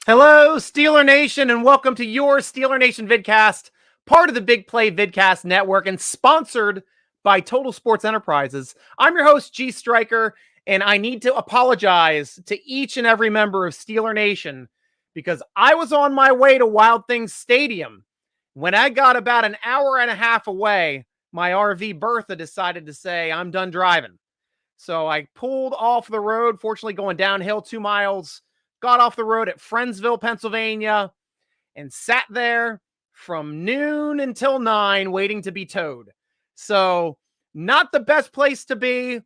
Hello, Steeler Nation, and welcome to your Steeler Nation Vidcast, part of the Big Play Vidcast Network and sponsored by Total Sports Enterprises. I'm your host, G Stryker, and I need to apologize to each and every member of Steeler Nation because I was on my way to Wild Things Stadium. When I got about an hour and a half away, my RV Bertha decided to say, I'm done driving. So I pulled off the road, fortunately going downhill 2 miles, got off the road at Friendsville, Pennsylvania, and sat there from noon until 9 waiting to be towed. So not the best place to be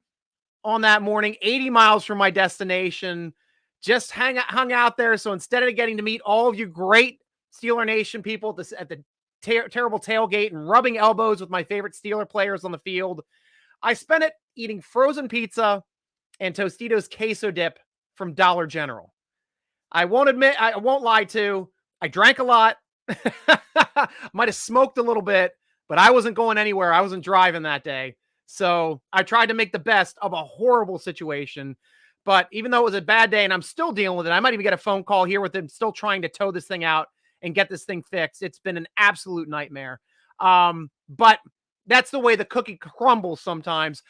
on that morning, 80 miles from my destination. Just hung out there. So instead of getting to meet all of you great Steeler Nation people at the terrible tailgate and rubbing elbows with my favorite Steeler players on the field, I spent it eating frozen pizza and Tostitos queso dip from Dollar General. I won't lie to, I drank a lot. Might have smoked a little bit, but I wasn't going anywhere. I wasn't driving that day. So I tried to make the best of a horrible situation. But even though it was a bad day and I'm still dealing with it, I might even get a phone call here with them still trying to tow this thing out and get this thing fixed. It's been an absolute nightmare. But that's the way the cookie crumbles sometimes.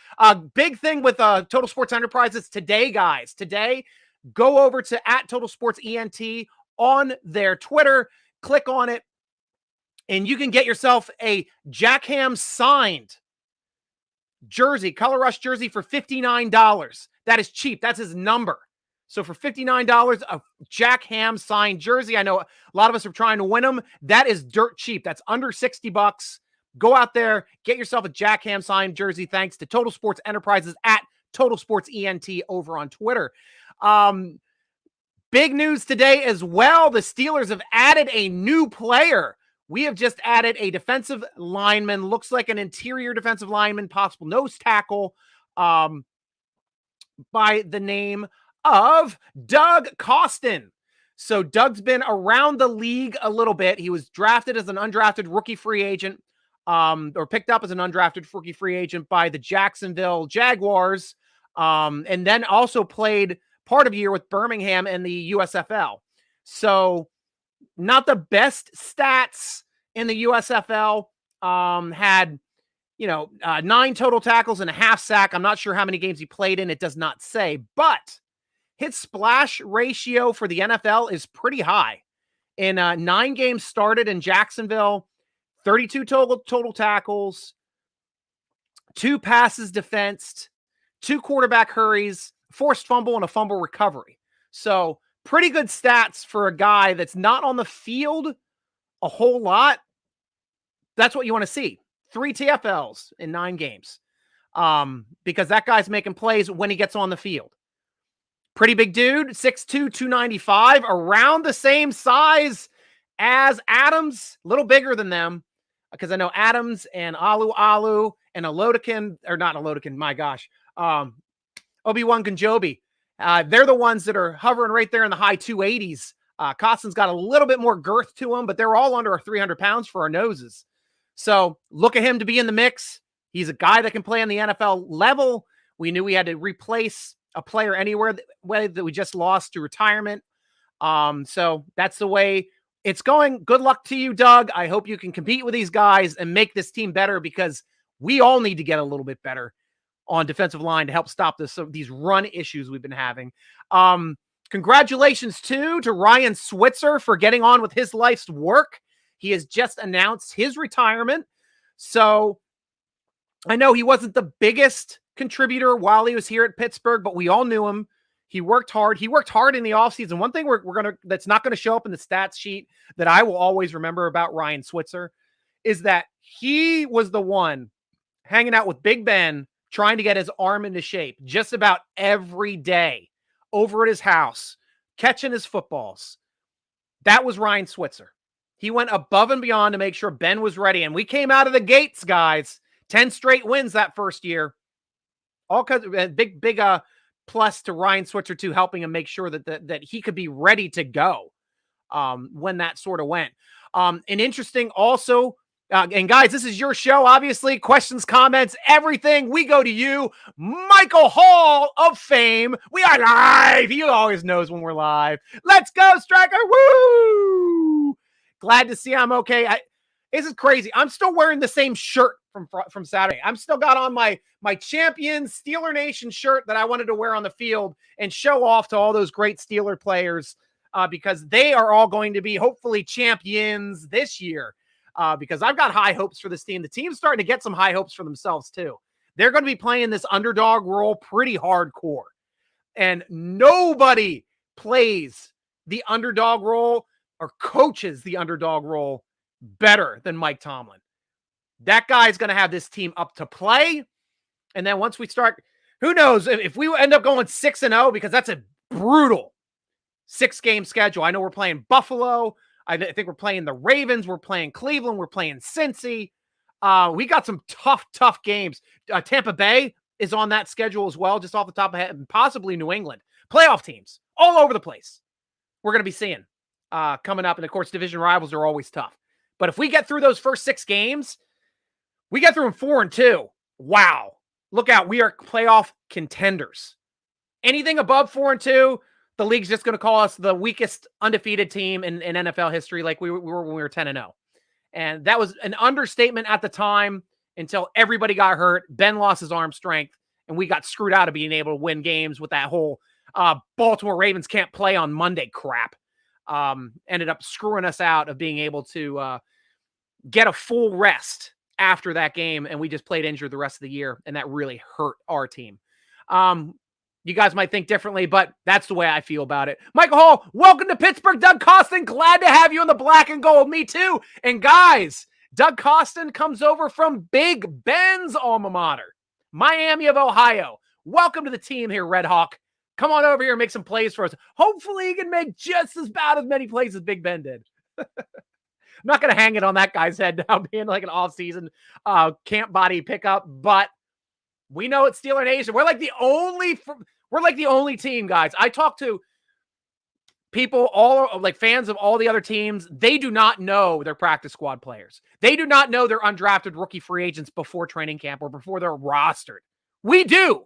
Big thing with Total Sports Enterprises today, guys. Today, go over to @TotalSportsENT on their Twitter, click on it, and you can get yourself a Jack Ham signed jersey, color rush jersey for $59. That is cheap. That's his number. So for $59, a Jack Ham signed jersey. I know a lot of us are trying to win them. That is dirt cheap. That's under $60. Go out there, get yourself a Jack Ham signed jersey. Thanks to Total Sports Enterprises @TotalSportsENT over on Twitter. Big news today as well. The Steelers have added a new player. We have just added a defensive lineman, looks like an interior defensive lineman, possible nose tackle, by the name of Doug Costin. So Doug's been around the league a little bit. He was drafted as an undrafted rookie free agent, or picked up as an undrafted rookie free agent by the Jacksonville Jaguars, and then also played part of a year with Birmingham in the USFL. So not the best stats in the USFL. Had, 9 total tackles and a half sack. I'm not sure how many games he played in. It does not say, but his splash ratio for the NFL is pretty high. In 9 games started in Jacksonville, 32 total tackles, 2 passes defensed, 2 quarterback hurries, forced fumble, and a fumble recovery. So pretty good stats for a guy that's not on the field a whole lot. That's what you want to see. 3 TFLs in 9 games. Because that guy's making plays when he gets on the field. Pretty big dude, 6'2", 295, around the same size as Adams, a little bigger than them. Because I know Adams and Alu and my gosh, Obi-Wan Kanjobi. They're the ones that are hovering right there in the high 280s. Costin's got a little bit more girth to him, but they're all under 300 pounds for our noses. So look at him to be in the mix. He's a guy that can play on the NFL level. We knew we had to replace a player anywhere that we just lost to retirement. So that's the way it's going. Good luck to you, Doug. I hope you can compete with these guys and make this team better because we all need to get a little bit better on defensive line to help stop these run issues we've been having. Congratulations, too, to Ryan Switzer for getting on with his life's work. He has just announced his retirement. So I know he wasn't the biggest contributor while he was here at Pittsburgh, but we all knew him. He worked hard. He worked hard in the offseason. One thing that's not going to show up in the stats sheet that I will always remember about Ryan Switzer is that he was the one hanging out with Big Ben, trying to get his arm into shape just about every day over at his house, catching his footballs. That was Ryan Switzer. He went above and beyond to make sure Ben was ready. And we came out of the gates, guys. 10 straight wins that first year. All kinds of big plus to Ryan Switzer too, helping him make sure that he could be ready to go when that sort of went. And interesting also, And guys, this is your show. Obviously, questions, comments, everything. We go to you, Michael Hall of Fame. We are live. He always knows when we're live. Let's go, Striker. Woo! Glad to see I'm okay. This is crazy. I'm still wearing the same shirt from Saturday. I'm still got on my champion Steeler Nation shirt that I wanted to wear on the field and show off to all those great Steeler players because they are all going to be hopefully champions this year. Because I've got high hopes for this team. The team's starting to get some high hopes for themselves too. They're going to be playing this underdog role pretty hardcore. And nobody plays the underdog role or coaches the underdog role better than Mike Tomlin. That guy's going to have this team up to play. And then once we start, who knows if we end up going 6-0, because that's a brutal 6-game schedule. I know we're playing Buffalo. I think we're playing the Ravens. We're playing Cleveland. We're playing Cincy. We got some tough games. Tampa Bay is on that schedule as well, just off the top of my head, and possibly New England. Playoff teams all over the place. We're going to be seeing coming up. And, of course, division rivals are always tough. But if we get through those first 6 games, we get through them 4-2. Wow. Look out. We are playoff contenders. Anything above 4-2, the league's just going to call us the weakest undefeated team in NFL history, like we were when we were 10-0. And that was an understatement at the time until everybody got hurt. Ben lost his arm strength, and we got screwed out of being able to win games with that whole Baltimore Ravens can't play on Monday crap. Ended up screwing us out of being able to get a full rest after that game, and we just played injured the rest of the year, and that really hurt our team. You guys might think differently, but that's the way I feel about it. Michael Hall, welcome to Pittsburgh. Doug Costin, glad to have you in the black and gold. Me too. And guys, Doug Costin comes over from Big Ben's alma mater, Miami of Ohio. Welcome to the team here, Red Hawk. Come on over here and make some plays for us. Hopefully he can make just as many plays as Big Ben did. I'm not going to hang it on that guy's head now being like an off-season camp body pickup, but we know it's Steeler Nation. We're like the only team, guys. I talk to people, all like fans of all the other teams. They do not know their practice squad players. They do not know their undrafted rookie free agents before training camp or before they're rostered. We do.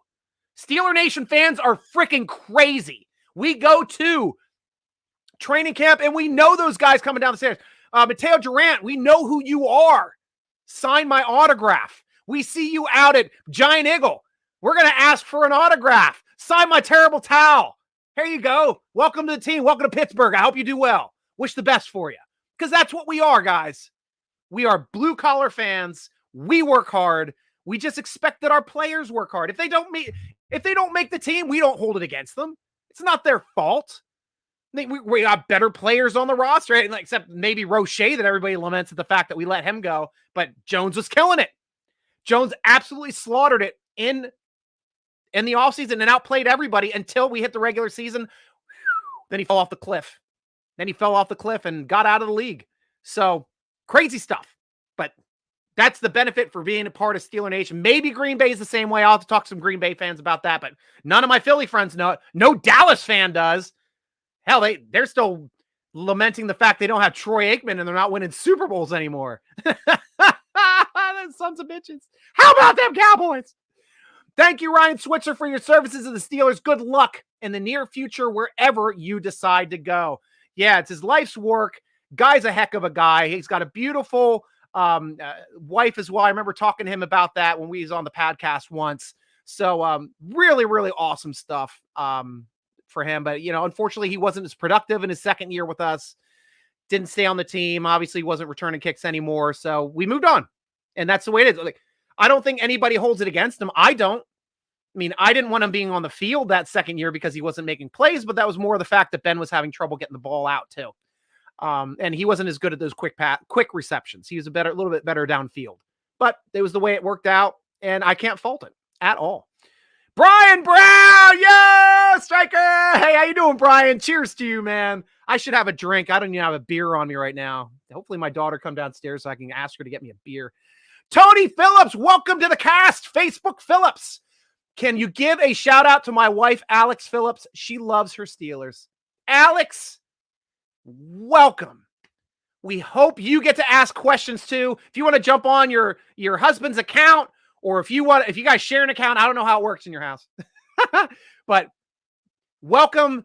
Steeler Nation fans are freaking crazy. We go to training camp and we know those guys coming down the stairs. Mateo Durant, we know who you are. Sign my autograph. We see you out at Giant Eagle. We're going to ask for an autograph. Sign my terrible towel. Here you go. Welcome to the team. Welcome to Pittsburgh. I hope you do well. Wish the best for you. Because that's what we are, guys. We are blue-collar fans. We work hard. We just expect that our players work hard. If they don't make the team, we don't hold it against them. It's not their fault. We got better players on the roster, except maybe Roche that everybody laments at the fact that we let him go. But Jones was killing it. Jones absolutely slaughtered it in the offseason and outplayed everybody until we hit the regular season. Then he fell off the cliff. And got out of the league. So crazy stuff. But that's the benefit for being a part of Steeler Nation. Maybe Green Bay is the same way. I'll have to talk to some Green Bay fans about that, but none of my Philly friends know it. No Dallas fan does. Hell, they're still lamenting the fact they don't have Troy Aikman and they're not winning Super Bowls anymore. Those sons of bitches. How about them Cowboys? Thank you, Ryan Switzer, for your services to the Steelers. Good luck in the near future wherever you decide to go. Yeah, it's his life's work. Guy's a heck of a guy. He's got a beautiful wife as well. I remember talking to him about that when we was on the podcast once. So really, really awesome stuff for him. But, unfortunately, he wasn't as productive in his second year with us. Didn't stay on the team. Obviously, wasn't returning kicks anymore. So we moved on. And that's the way it is. Like, I don't think anybody holds it against him. I don't. I mean, I didn't want him being on the field that second year because he wasn't making plays, but that was more the fact that Ben was having trouble getting the ball out too. And he wasn't as good at those quick receptions. He was a little bit better downfield, but it was the way it worked out, and I can't fault it at all. Brian Brown, yeah, Striker. Hey, how you doing, Brian? Cheers to you, man. I should have a drink. I don't even have a beer on me right now. Hopefully my daughter come downstairs so I can ask her to get me a beer. Tony Phillips, welcome to the cast. Facebook Phillips. Can you give a shout out to my wife, Alex Phillips? She loves her Steelers. Alex, welcome. We hope you get to ask questions too. If you want to jump on your husband's account, or if you guys share an account, I don't know how it works in your house. But welcome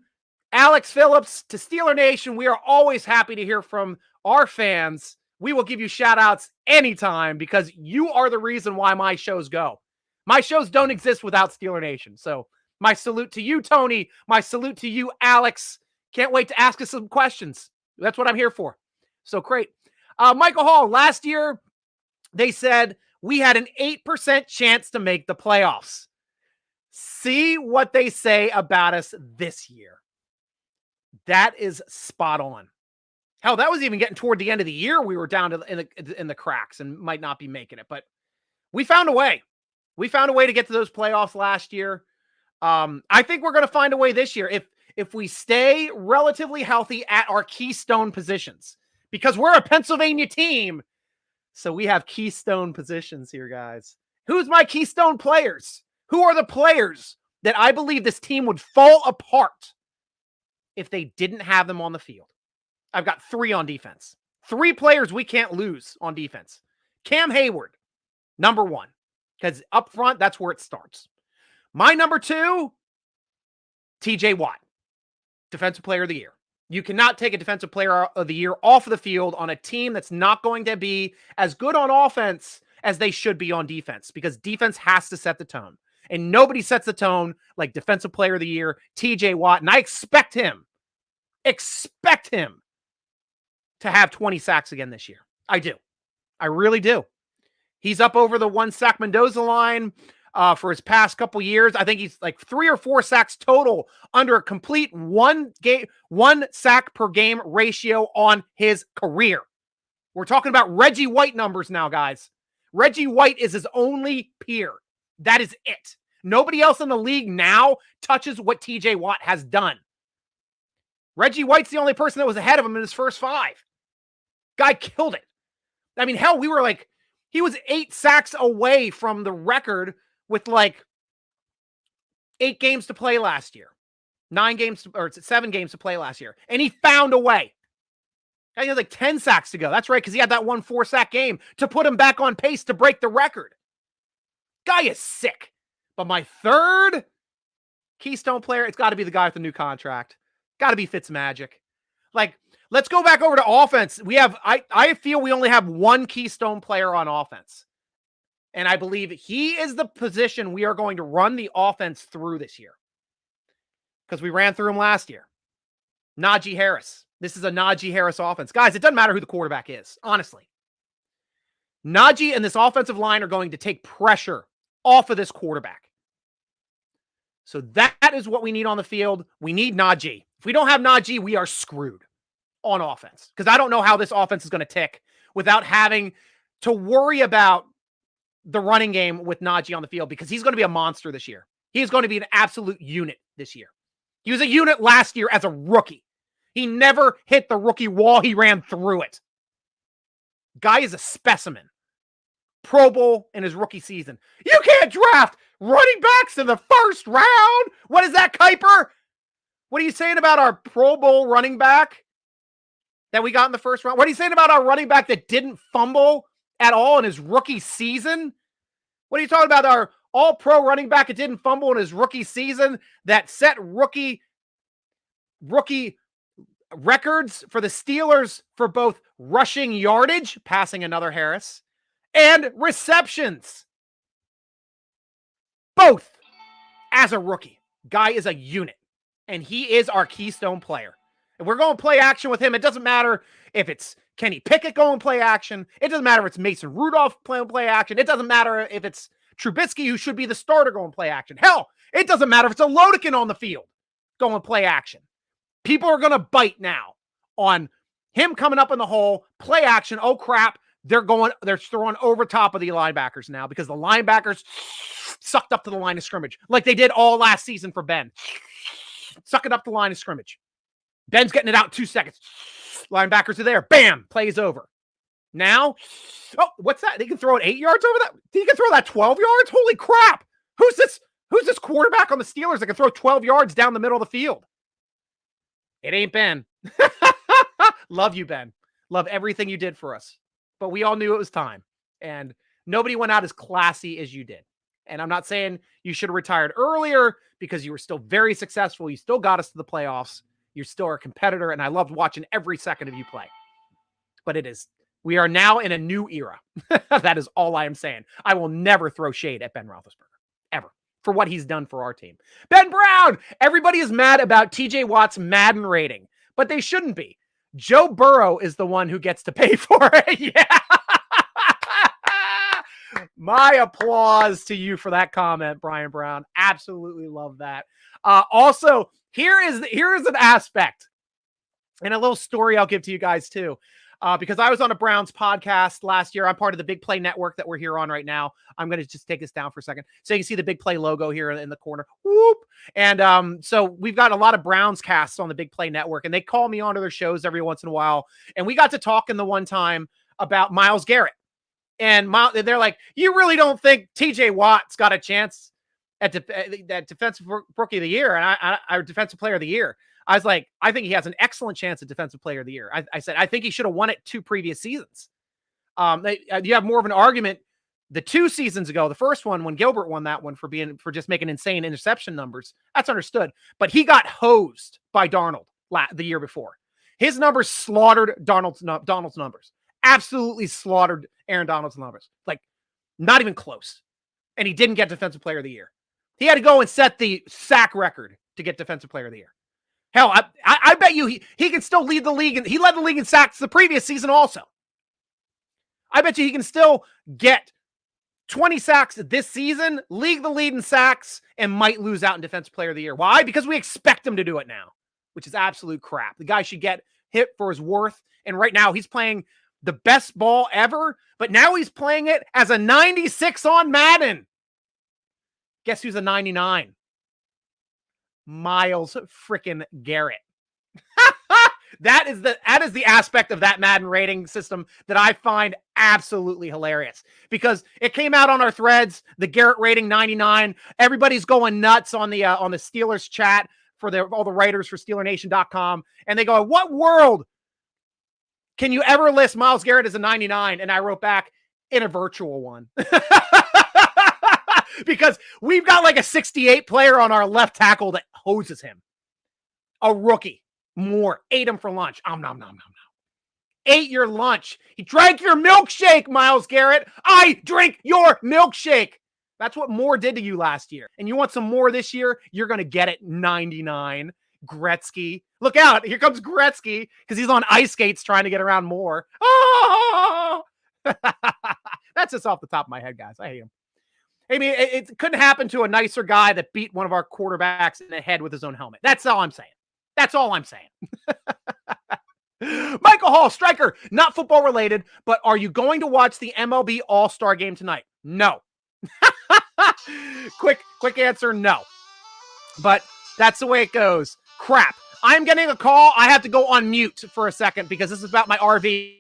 Alex Phillips to Steeler Nation. We are always happy to hear from our fans. We will give you shout outs anytime because you are the reason why my shows go. My shows don't exist without Steeler Nation. So my salute to you, Tony. My salute to you, Alex. Can't wait to ask us some questions. That's what I'm here for. So great. Michael Hall, last year they said we had an 8% chance to make the playoffs. See what they say about us this year. That is spot on. Hell, that was even getting toward the end of the year. We were down in the cracks and might not be making it, but we found a way. We found a way to get to those playoffs last year. I think we're going to find a way this year if we stay relatively healthy at our keystone positions, because we're a Pennsylvania team. So we have keystone positions here, guys. Who's my keystone players? Who are the players that I believe this team would fall apart if they didn't have them on the field? I've got 3 on defense. 3 players we can't lose on defense. Cam Hayward, number 1, because up front, that's where it starts. My number 2, TJ Watt, Defensive Player of the Year. You cannot take a Defensive Player of the Year off of the field on a team that's not going to be as good on offense as they should be on defense, because defense has to set the tone. And nobody sets the tone like Defensive Player of the Year, TJ Watt. And I expect him to have 20 sacks again this year. I do. I really do. He's up over the 1 sack Mendoza line for his past couple years. I think he's like 3 or 4 sacks total under a complete 1 sack per game ratio on his career. We're talking about Reggie White numbers now, guys. Reggie White is his only peer. That is it. Nobody else in the league now touches what TJ Watt has done. Reggie White's the only person that was ahead of him in his first 5. Guy killed it. I mean, hell, he was 8 sacks away from the record with like 8 games to play last year. 7 games to play last year. And he found a way. He had like 10 sacks to go. That's right, because he had that 1 4-sack game to put him back on pace to break the record. Guy is sick. But my 3rd keystone player, it's got to be the guy with the new contract. Got to be Fitzmagic. Like, let's go back over to offense. I feel we only have 1 keystone player on offense. And I believe he is the position we are going to run the offense through this year, because we ran through him last year. Najee Harris. This is a Najee Harris offense. Guys, it doesn't matter who the quarterback is, honestly. Najee and this offensive line are going to take pressure off of this quarterback. So that is what we need on the field. We need Najee. If we don't have Najee, we are screwed on offense, because I don't know how this offense is going to tick without having to worry about the running game with Najee on the field, because he's going to be a monster this year. He's going to be an absolute unit this year. He was a unit last year as a rookie. He never hit the rookie wall. He ran through it. Guy is a specimen. Pro Bowl in his rookie season. You can't draft running backs in the first round. What is that, Kuiper? What are you saying about our Pro Bowl running back that we got in the first round? What are you saying about our running back that didn't fumble at all in his rookie season? What are you talking about? Our all-pro running back that didn't fumble in his rookie season, that set rookie records for the Steelers for both rushing yardage, passing another Harris, and receptions. Both as a rookie. Guy is a unit, and he is our keystone player. And we're going to play action with him. It doesn't matter if it's Kenny Pickett going play action. It doesn't matter if it's Mason Rudolph playing play action. It doesn't matter if it's Trubisky, who should be the starter, going play action. Hell, it doesn't matter if it's a Lodikin on the field going play action. People are going to bite now on him coming up in the hole, play action. Oh, crap. They're throwing over top of the linebackers now, because the linebackers sucked up to the line of scrimmage like they did all last season for Ben. Suck it up the line of scrimmage. Ben's getting it out in 2 seconds. Linebackers are there. Bam. Plays over. Now, oh, what's that? They can throw it 8 yards over that? He can throw that 12 yards? Holy crap. Who's this quarterback on the Steelers that can throw 12 yards down the middle of the field? It ain't Ben. Love you, Ben. Love everything you did for us. But we all knew it was time. And nobody went out as classy as you did. And I'm not saying you should have retired earlier because you were still very successful. You still got us to the playoffs. You're still a competitor. And I loved watching every second of you play. But we are now in a new era. That is all I am saying. I will never throw shade at Ben Roethlisberger, ever, for what he's done for our team. Ben Brown, everybody is mad about TJ Watt's Madden rating, but they shouldn't be. Joe Burrow is the one who gets to pay for it. Yeah. My applause to you for that comment, Brian Brown. Absolutely love that. Also, here is an aspect and a little story I'll give to you guys too. Because I was on a Browns podcast last year. I'm part of the Big Play Network that we're here on right now. I'm going to just take this down for a second. So you can see the Big Play logo here in the corner. Whoop. And so we've got a lot of Browns casts on the Big Play Network, and they call me onto their shows every once in a while. And we got to talking the one time about Myles Garrett. And they're like, you really don't think TJ Watt's got a chance at that defensive rookie of the year and I defensive player of the year? I was like, I think he has an excellent chance at defensive player of the year. I said, I think he should have won it 2 previous seasons. You have more of an argument the 2 seasons ago, the first one when Gilbert won that one for just making insane interception numbers. That's understood. But he got hosed by Darnold the year before. His numbers slaughtered Donald's numbers. Absolutely slaughtered Aaron Donald's numbers. Like, not even close. And he didn't get defensive player of the year. He had to go and set the sack record to get defensive player of the year. Hell, I bet you he can still lead the league. And he led the league in sacks the previous season also. I bet you he can still get 20 sacks this season, lead the lead in sacks, and might lose out in defensive player of the year. Why? Because we expect him to do it now, which is absolute crap. The guy should get hit for his worth. And right now he's playing the best ball ever, but now he's playing it as a 96 on Madden. Guess who's a 99? Myles freaking Garrett. That is the aspect of that Madden rating system that I find absolutely hilarious, because it came out on our threads, the Garrett rating 99. Everybody's going nuts on the Steelers chat for all the writers for SteelerNation.com. And they go, what world can you ever list Myles Garrett as a 99? And I wrote back, in a virtual one. Because we've got like a 68 player on our left tackle that hoses him. A rookie. More. Ate him for lunch. Nom, nom, nom, nom. Ate your lunch. He drank your milkshake, Myles Garrett. I drink your milkshake. That's what Moore did to you last year. And you want some more this year? You're going to get it 99. Gretzky. Look out. Here comes Gretzky because he's on ice skates trying to get around Moore. Oh! That's just off the top of my head, guys. I hate him. I mean, it couldn't happen to a nicer guy that beat one of our quarterbacks in the head with his own helmet. That's all I'm saying. That's all I'm saying. Michael Hall, striker, not football related, but are you going to watch the MLB All-Star game tonight? No. Quick answer, no. But that's the way it goes. Crap. I'm getting a call. I have to go on mute for a second because this is about my RV.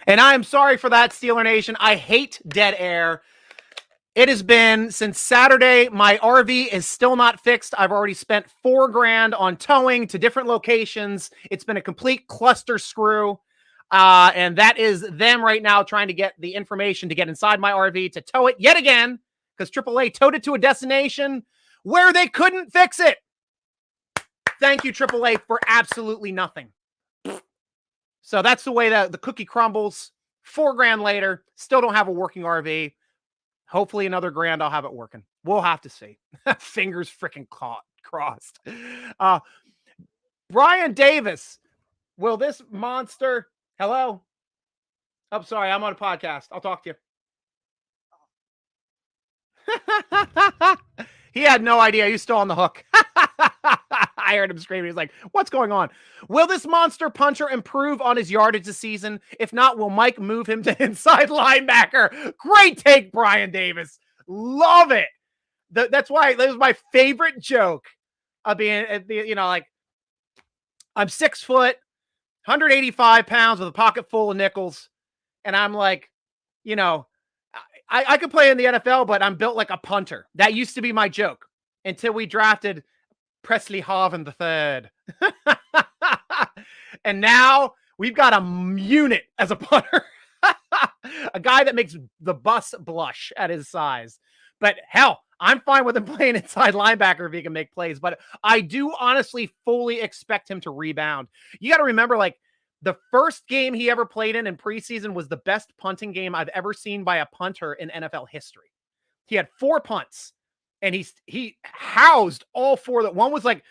And I am sorry for that, Steeler Nation. I hate dead air. It has been since Saturday. My RV is still not fixed. I've already spent $4,000 on towing to different locations. It's been a complete cluster screw. And that is them right now trying to get the information to get inside my RV to tow it yet again. because AAA towed it to a destination where they couldn't fix it. Thank you, AAA, for absolutely nothing. So that's the way that the cookie crumbles. $4,000 later, still don't have a working RV. Hopefully another grand, I'll have it working. We'll have to see. Fingers freaking crossed. Brian Davis, will this monster... Hello? I'm sorry, I'm on a podcast. I'll talk to you. He had no idea. He's still on the hook. I heard him screaming. He's like, what's going on? Will this monster puncher improve on his yardage this season? If not, will Mike move him to inside linebacker? Great take, Brian Davis. Love it. That's why that was my favorite joke of being, like, I'm 6 foot, 185 pounds with a pocket full of nickels. And I'm like, I could play in the NFL, but I'm built like a punter. That used to be my joke until we drafted Presley Harvin III. And now we've got a unit as a punter. A guy that makes the bus blush at his size. But hell, I'm fine with him playing inside linebacker if he can make plays. But I do honestly fully expect him to rebound. You got to remember, like, the first game he ever played in preseason was the best punting game I've ever seen by a punter in NFL history. He had 4 punts, and he housed all 4. That one was like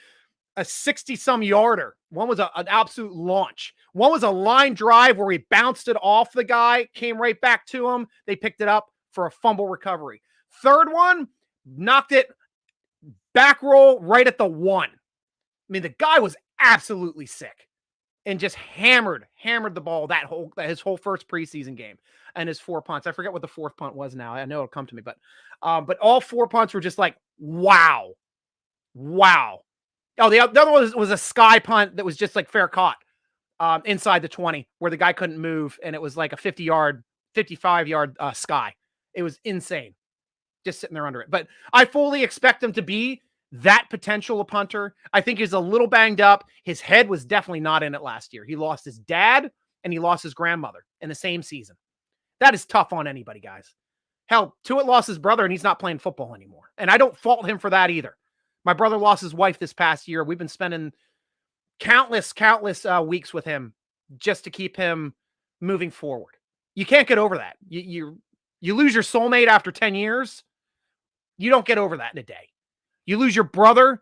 a 60-some yarder. One was an absolute launch. One was a line drive where he bounced it off the guy, came right back to him. They picked it up for a fumble recovery. Third one, knocked it back roll right at the 1. I mean, the guy was absolutely sick. And just hammered the ball his whole first preseason game and his 4 punts. I forget what the 4th punt was now. I know it'll come to me, but all 4 punts were just like, wow. Oh, the other one was a sky punt that was just like fair caught inside the 20 where the guy couldn't move. And it was like a 55-yard sky. It was insane. Just sitting there under it. But I fully expect him to be that potential a punter. I think he's a little banged up. His head was definitely not in it last year. He lost his dad and he lost his grandmother in the same season. That is tough on anybody, guys. Hell, Tuitt lost his brother and he's not playing football anymore. And I don't fault him for that either. My brother lost his wife this past year. We've been spending countless weeks with him just to keep him moving forward. You can't get over that. You lose your soulmate after 10 years. You don't get over that in a day. You lose your brother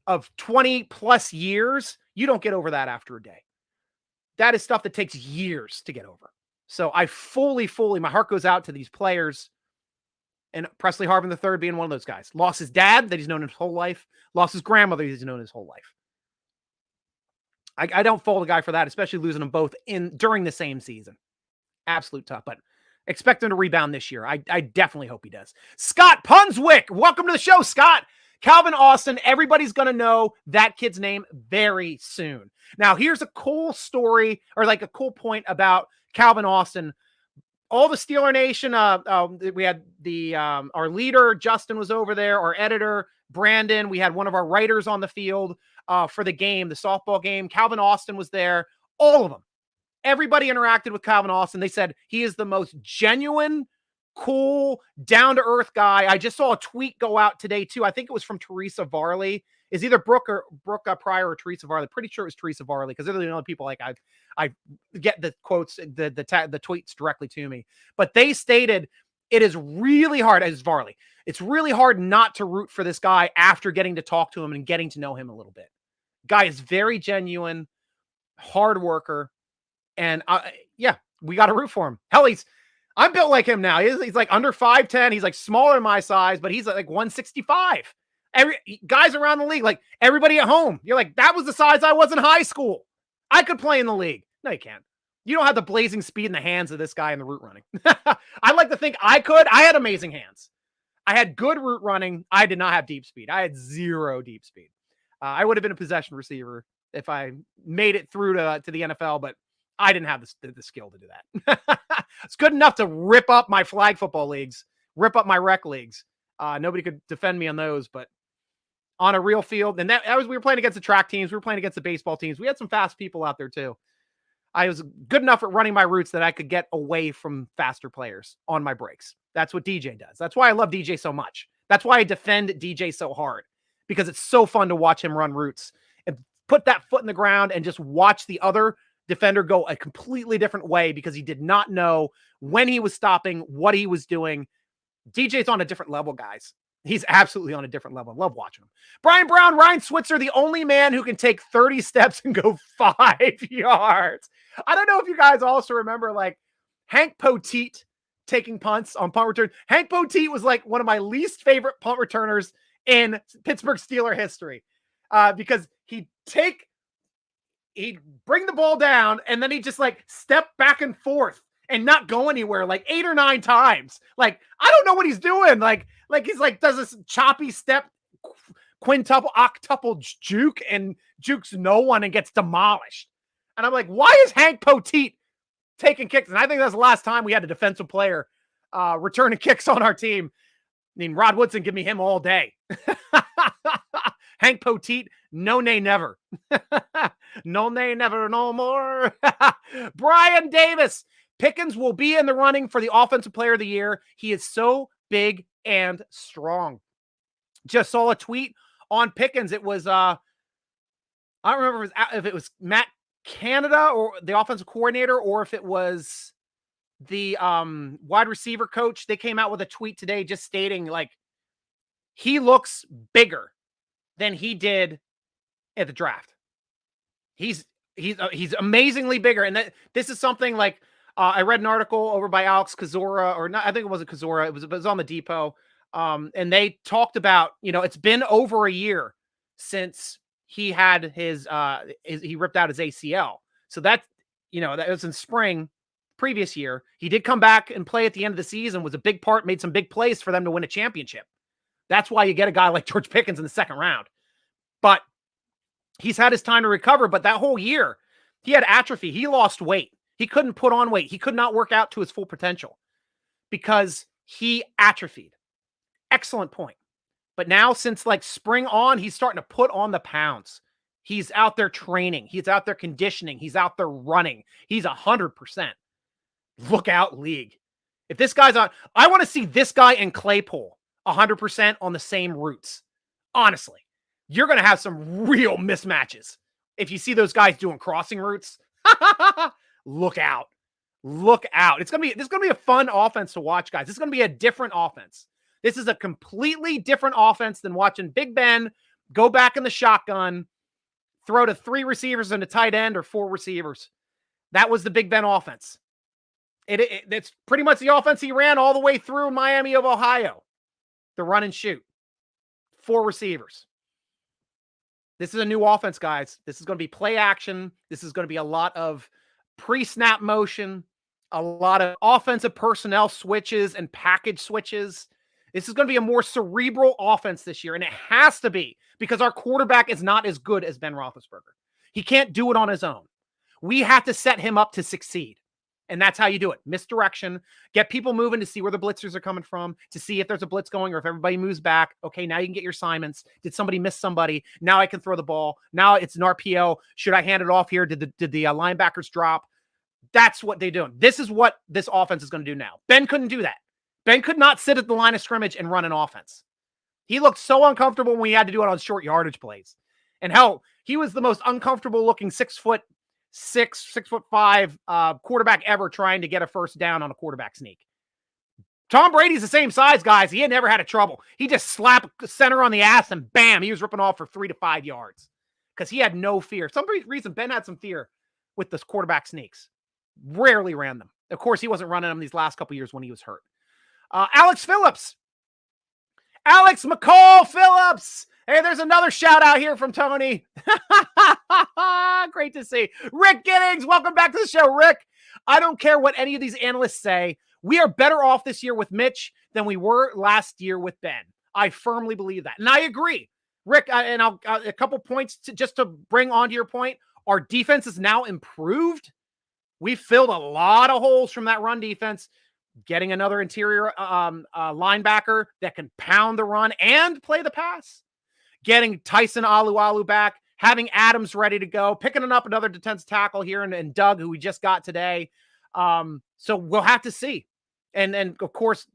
of 20 plus years. You don't get over that after a day. That is stuff that takes years to get over. So I fully, my heart goes out to these players. And Presley Harvin III being one of those guys. Lost his dad that he's known his whole life. Lost his grandmother he's known his whole life. I don't fault a guy for that, especially losing them both during the same season. Absolute tough, but expect him to rebound this year. I definitely hope he does. Scott Punswick, welcome to the show, Scott. Calvin Austin, everybody's going to know that kid's name very soon. Now, here's a cool story, or like a cool point about Calvin Austin. All the Steeler Nation, we had our leader, Justin, was over there, our editor, Brandon. We had one of our writers on the field for the game, the softball game. Calvin Austin was there. All of them. Everybody interacted with Calvin Austin. They said he is the most genuine, cool, down-to-earth guy. I just saw a tweet go out today, too. I think it was from Teresa Varley. Is either Brooke Pryor or Teresa Varley. Pretty sure it was Teresa Varley because they're the only people like I get the quotes, the tweets directly to me. But they stated it is really hard, as Varley, it's really hard not to root for this guy after getting to talk to him and getting to know him a little bit. Guy is very genuine, hard worker. And we got to root for him. Hell, I'm built like him now. He's like under 5'10". He's like smaller than my size, but he's like 165. Guys around the league, like everybody at home, you're like, that was the size I was in high school. I could play in the league. No, you can't. You don't have the blazing speed in the hands of this guy in the route running. I like to think I could. I had amazing hands. I had good route running. I did not have deep speed. I had 0 deep speed. I would have been a possession receiver if I made it through to the NFL, but I didn't have the skill to do that. It's good enough to rip up my flag football leagues, rip up my rec leagues. Nobody could defend me on those, but on a real field. And we were playing against the track teams. We were playing against the baseball teams. We had some fast people out there too. I was good enough at running my routes that I could get away from faster players on my breaks. That's what DJ does. That's why I love DJ so much. That's why I defend DJ so hard, because it's so fun to watch him run routes and put that foot in the ground and just watch the other defender go a completely different way because he did not know when he was stopping, what he was doing. DJ's on a different level, guys. He's absolutely on a different level. I love watching him. Brian Brown, Ryan Switzer, the only man who can take 30 steps and go 5 yards. I don't know if you guys also remember like Hank Poteet taking punts on punt return. Hank Poteet was like one of my least favorite punt returners in Pittsburgh Steeler history because he'd bring the ball down and then he'd just like step back and forth and not go anywhere like 8 or 9 times. Like, I don't know what he's doing. Like he's like, does this choppy step, quintuple, octuple juke and jukes no one and gets demolished. And I'm like, why is Hank Poteet taking kicks? And I think that's the last time we had a defensive player returning kicks on our team. I mean, Rod Woodson, give me him all day. Hank Poteet, no nay never. No nay never, no more. Brian Davis. Pickens will be in the running for the offensive player of the year. He is so big and strong. Just saw a tweet on Pickens. It was, I don't remember if it was Matt Canada or the offensive coordinator, or if it was the wide receiver coach. They came out with a tweet today just stating like he looks bigger than he did at the draft. He's amazingly bigger. And this is something like, I read an article over by Alex Kozora, or not, I think it wasn't Kozora. It was on the Depot. And they talked about, it's been over a year since he had he ripped out his ACL. So that was in spring previous year. He did come back and play at the end of the season, was a big part, made some big plays for them to win a championship. That's why you get a guy like George Pickens in the second round. But he's had his time to recover. But that whole year, he had atrophy. He lost weight. He couldn't put on weight. He could not work out to his full potential because he atrophied. Excellent point. But now since like spring on, he's starting to put on the pounds. He's out there training. He's out there conditioning. He's out there running. He's 100%. Look out, league. If this guy's on, I want to see this guy and Claypool 100% on the same routes. Honestly, you're going to have some real mismatches. If you see those guys doing crossing routes, look out. Look out. This is going to be a fun offense to watch, guys. This is going to be a different offense. This is a completely different offense than watching Big Ben go back in the shotgun, throw to 3 receivers and a tight end or 4 receivers. That was the Big Ben offense. It's pretty much the offense he ran all the way through Miami of Ohio. The run and shoot. 4 receivers. This is a new offense, guys. This is going to be play action. This is going to be a lot of pre-snap motion, a lot of offensive personnel switches and package switches. This is going to be a more cerebral offense this year, and it has to be because our quarterback is not as good as Ben Roethlisberger. He can't do it on his own. We have to set him up to succeed, and that's how you do it. Misdirection, get people moving to see where the blitzers are coming from, to see if there's a blitz going or if everybody moves back. Okay, now you can get your assignments. Did somebody miss somebody? Now I can throw the ball. Now it's an RPO. Should I hand it off here? Did the linebackers drop? That's what they're doing. This is what this offense is going to do now. Ben couldn't do that. Ben could not sit at the line of scrimmage and run an offense. He looked so uncomfortable when he had to do it on short yardage plays. And hell, he was the most uncomfortable looking 6'6", 6'5" quarterback ever trying to get a first down on a quarterback sneak. Tom Brady's the same size, guys. He had never had a trouble. He just slapped center on the ass and bam, he was ripping off for 3 to 5 yards because he had no fear. For some reason, Ben had some fear with this quarterback sneaks. Rarely ran them. Of course, he wasn't running them these last couple years when he was hurt. Alex Phillips. Alex McCall Phillips. Hey, there's another shout out here from Tony. Great to see. Rick Giddings, welcome back to the show, Rick. I don't care what any of these analysts say. We are better off this year with Mitch than we were last year with Ben. I firmly believe that. And I agree. Rick, and I'll a couple points just to bring onto your point. Our defense is now improved. We filled a lot of holes from that run defense. Getting another interior linebacker that can pound the run and play the pass. Getting Tyson Alualu back. having Adams ready to go, picking up another defensive tackle here and Doug, who we just got today. So we'll have to see. And of course,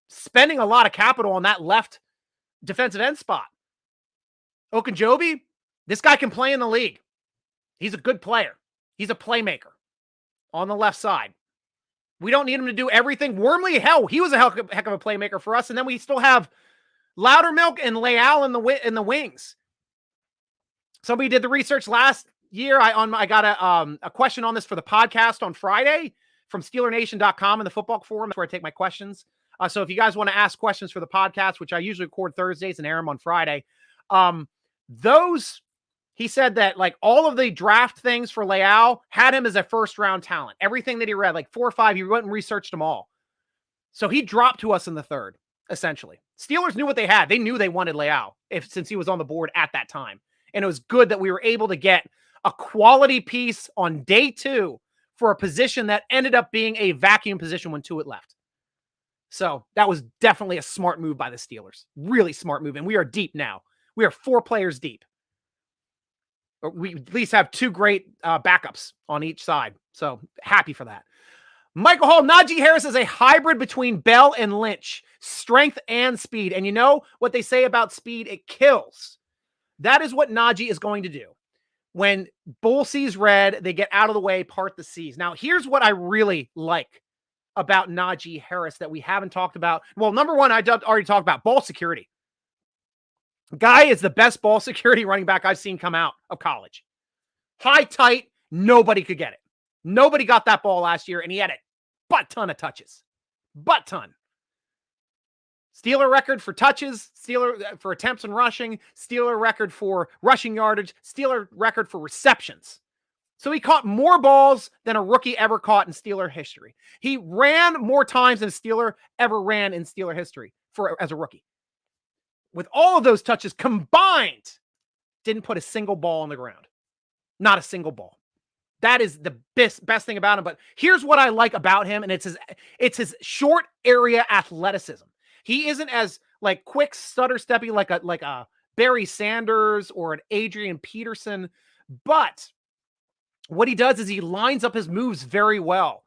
spending a lot of capital on that left defensive end spot. Okunjobi, this guy can play in the league. He's a good player. He's a playmaker on the left side. We don't need him to do everything. Wormley, hell, he was a heck of a playmaker for us. And then we still have Loudermilk and Leal in the wings. Somebody did the research last year. I got a question on this for the podcast on Friday from SteelerNation.com and the football forum. That's where I take my questions. So if you guys want to ask questions for the podcast, which I usually record Thursdays and air them on Friday, he said that like all of the draft things for Leal had him as a first round talent. Everything that he read, like 4 or 5, he went and researched them all. So he dropped to us in the third, essentially. Steelers knew what they had. They knew they wanted Leal since he was on the board at that time. And it was good that we were able to get a quality piece on day 2 for a position that ended up being a vacuum position when Tuitt left. So that was definitely a smart move by the Steelers. Really smart move. And we are deep now. We are 4 players deep. We at least have 2 great backups on each side. So happy for that. Michael Hall, Najee Harris is a hybrid between Bell and Lynch. Strength and speed. And you know what they say about speed? It kills. That is what Najee is going to do. When bull sees red, they get out of the way, part the seas. Now, here's what I really like about Najee Harris that we haven't talked about. Well, number one, I already talked about ball security. Guy is the best ball security running back I've seen come out of college. High, tight, nobody could get it. Nobody got that ball last year, and he had a butt ton of touches. Butt ton. Steeler record for touches, Steeler for attempts and rushing, Steeler record for rushing yardage, Steeler record for receptions. So he caught more balls than a rookie ever caught in Steeler history. He ran more times than a Steeler ever ran in Steeler history as a rookie. With all of those touches combined, didn't put a single ball on the ground. Not a single ball. That is the best thing about him. But here's what I like about him, and it's his short area athleticism. He isn't as like quick stutter steppy like a Barry Sanders or an Adrian Peterson, but what he does is he lines up his moves very well.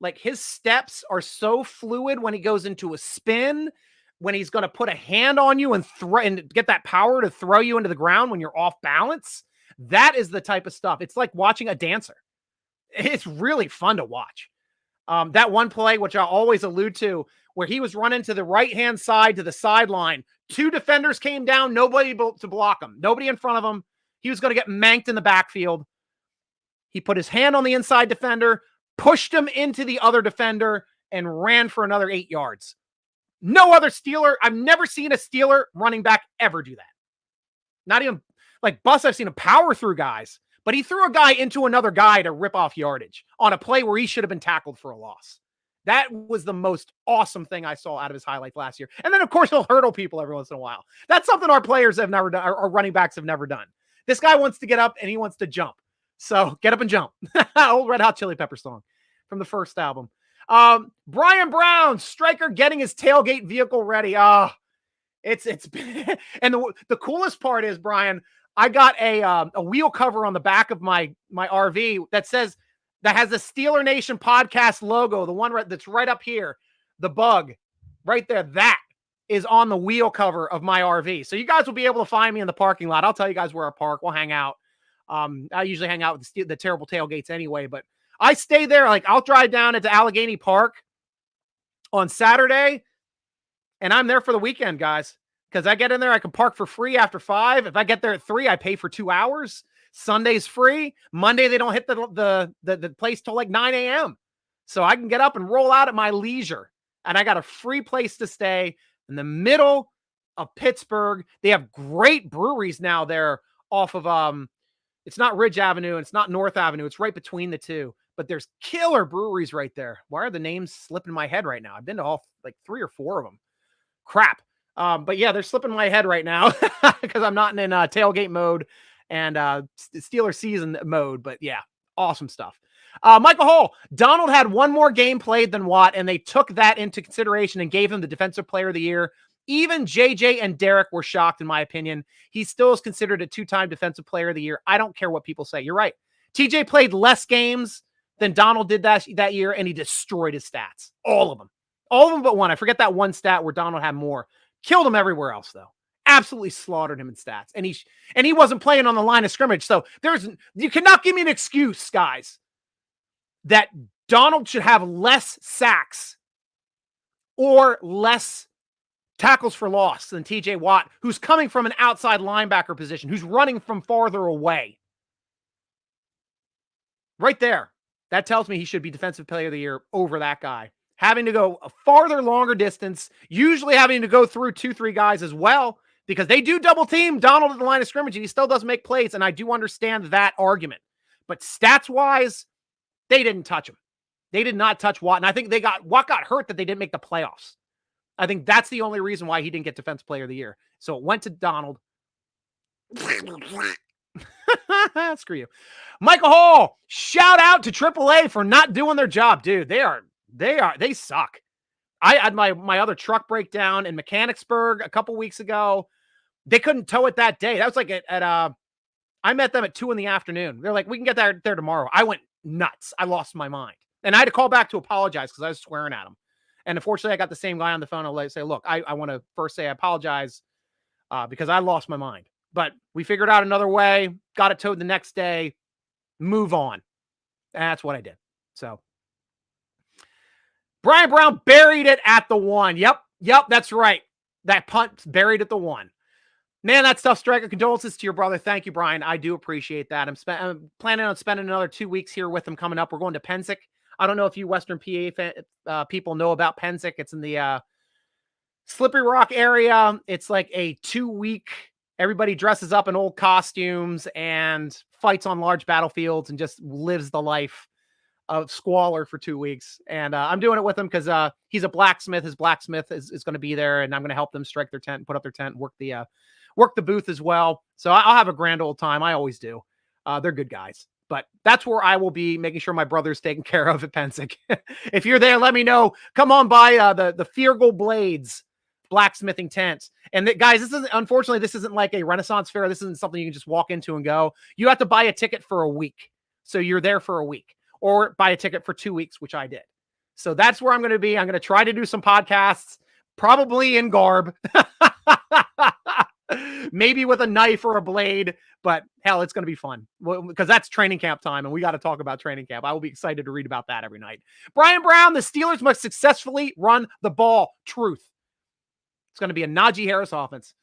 Like his steps are so fluid when he goes into a spin, when he's going to put a hand on you and get that power to throw you into the ground when you're off balance. That is the type of stuff. It's like watching a dancer. It's really fun to watch. That one play, which I always allude to, where he was running to the right-hand side to the sideline. 2 defenders came down, nobody to block him. Nobody in front of him. He was going to get manked in the backfield. He put his hand on the inside defender, pushed him into the other defender, and ran for another 8 yards. No other Steeler. I've never seen a Steeler running back ever do that. Not even like Bus, I've seen him power through guys, but he threw a guy into another guy to rip off yardage on a play where he should have been tackled for a loss. That was the most awesome thing I saw out of his highlights last year. And then, of course, he'll hurdle people every once in a while. That's something our players have never done, our running backs have never done. This guy wants to get up and he wants to jump. So get up and jump. Old Red Hot Chili Pepper song from the first album. Brian Brown, striker, getting his tailgate vehicle ready. It's been, and the coolest part is, Brian, I got a wheel cover on the back of my RV that has the Steeler Nation podcast logo, the one that's right up here, the bug right there. That is on the wheel cover of my RV. So you guys will be able to find me in the parking lot. I'll tell you guys where I park. We'll hang out. I usually hang out with the terrible tailgates anyway, but I stay there. Like I'll drive down into Allegheny Park on Saturday and I'm there for the weekend, guys, because I get in there. I can park for free after 5. If I get there at 3, I pay for 2 hours. Sunday's free. Monday, they don't hit the place till like 9 a.m. So I can get up and roll out at my leisure. And I got a free place to stay in the middle of Pittsburgh. They have great breweries now there off of, it's not Ridge Avenue. And it's not North Avenue. It's right between the two. But there's killer breweries right there. Why are the names slipping in my head right now? I've been to all like 3 or 4 of them. Crap. But yeah, they're slipping in my head right now because I'm not in tailgate mode and Steeler season mode. But yeah, awesome stuff. Michael Hall, Donald had one more game played than Watt, and they took that into consideration and gave him the Defensive Player of the Year, Even JJ and Derek were shocked, in my opinion. He still is considered a 2-time Defensive Player of the Year. I don't care what people say. You're right. TJ played less games than Donald did that year, and he destroyed his stats. All of them. All of them but one. I forget that one stat where Donald had more. Killed him everywhere else, though. Absolutely slaughtered him in stats. And he wasn't playing on the line of scrimmage. So you cannot give me an excuse, guys, that Donald should have less sacks or less tackles for loss than TJ Watt, who's coming from an outside linebacker position, who's running from farther away. Right there. That tells me he should be Defensive Player of the Year over that guy. Having to go a farther, longer distance, usually having to go through 2-3 guys as well, because they do double team Donald at the line of scrimmage, and he still doesn't make plays, and I do understand that argument. But stats-wise, they didn't touch him. They did not touch Watt, and I think Watt got hurt that they didn't make the playoffs. I think that's the only reason why he didn't get Defensive Player of the Year. So it went to Donald. Screw you. Michael Hall, shout out to AAA for not doing their job. Dude, they suck. I had my other truck breakdown in Mechanicsburg a couple weeks ago. They couldn't tow it that day. That was like I met them at 2 p.m. They're like, we can get there tomorrow. I went nuts. I lost my mind. And I had to call back to apologize because I was swearing at them. And unfortunately, I got the same guy on the phone. I'll say, look, I want to first say I apologize because I lost my mind. But we figured out another way, got it towed the next day, move on. And that's what I did. So Brian Brown buried it at the 1. Yep, that's right. That punt buried at the 1. Man, that's tough, Striker. Condolences to your brother. Thank you, Brian. I do appreciate that. I'm planning on spending another 2 weeks here with him coming up. We're going to Pensick. I don't know if you Western PA people know about Pensick. It's in the Slippery Rock area. It's like a 2-week, everybody dresses up in old costumes and fights on large battlefields and just lives the life of squalor for 2 weeks. And I'm doing it with him because he's a blacksmith. His blacksmith is going to be there, and I'm going to help them strike their tent, put up their tent, work the booth as well. So I'll have a grand old time. I always do. They're good guys. But that's where I will be, making sure my brother's taken care of at Pensick. If you're there, let me know. Come on by the Feargle Blades blacksmithing tent. And guys, unfortunately, this isn't like a Renaissance fair. This isn't something you can just walk into and go. You have to buy a ticket for a week. So you're there for a week, or buy a ticket for 2 weeks, which I did. So that's where I'm going to be. I'm going to try to do some podcasts, probably in garb, maybe with a knife or a blade, but hell, it's going to be fun because that's training camp time, and we got to talk about training camp. I will be excited to read about that every night. Brian Brown, the Steelers must successfully run the ball. Truth. It's going to be a Najee Harris offense.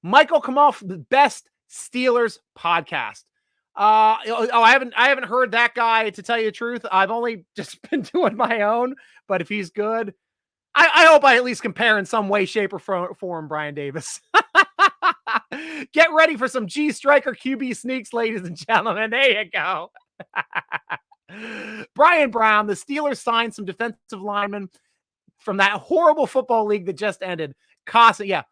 Michael Kamal, the best Steelers podcast. I haven't heard that guy, to tell you the truth. I've only just been doing my own, but if he's good, I hope I at least compare in some way, shape, or form Brian Davis. Get ready for some G Striker QB sneaks, ladies and gentlemen. There you go. Brian Brown, the Steelers signed some defensive linemen from that horrible football league that just ended. Costin, yeah.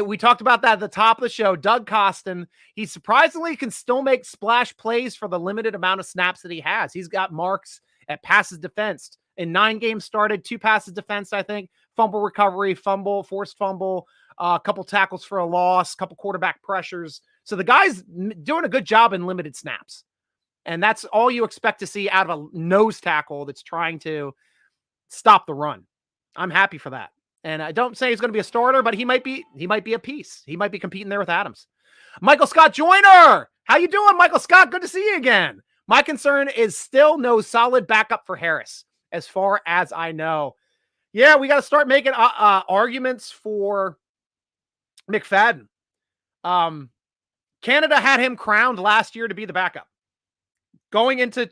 We talked about that at the top of the show. Doug Costin, he surprisingly can still make splash plays for the limited amount of snaps that he has. He's got marks at passes defensed. In 9 games started, 2 passes defensed, I think. Fumble recovery, fumble, forced fumble, a couple tackles for a loss, couple quarterback pressures. So the guy's doing a good job in limited snaps. And that's all you expect to see out of a nose tackle that's trying to stop the run. I'm happy for that. And I don't say he's going to be a starter, but he might be a piece. He might be competing there with Adams. Michael Scott Joyner. How you doing, Michael Scott? Good to see you again. My concern is still no solid backup for Harris, as far as I know. Yeah, we got to start making arguments for McFadden. Canada had him crowned last year to be the backup. Going into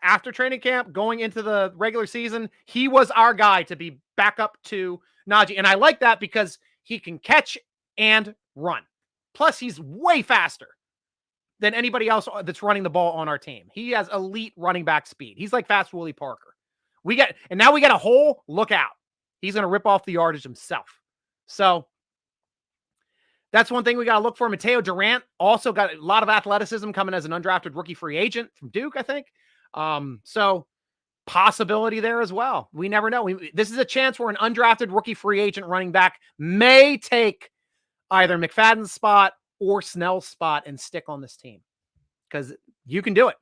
after training camp, going into the regular season, he was our guy to be backup to Najee. And I like that because he can catch and run. Plus, he's way faster than anybody else that's running the ball on our team. He has elite running back speed. He's like fast Willie Parker. Now we got a hole. Look out. He's going to rip off the yardage himself. So that's one thing we got to look for. Mateo Durant also got a lot of athleticism, coming as an undrafted rookie free agent from Duke, I think. So possibility there as well. We never know. This is a chance where an undrafted rookie free agent running back may take either McFadden's spot or Snell's spot and stick on this team, because you can do it.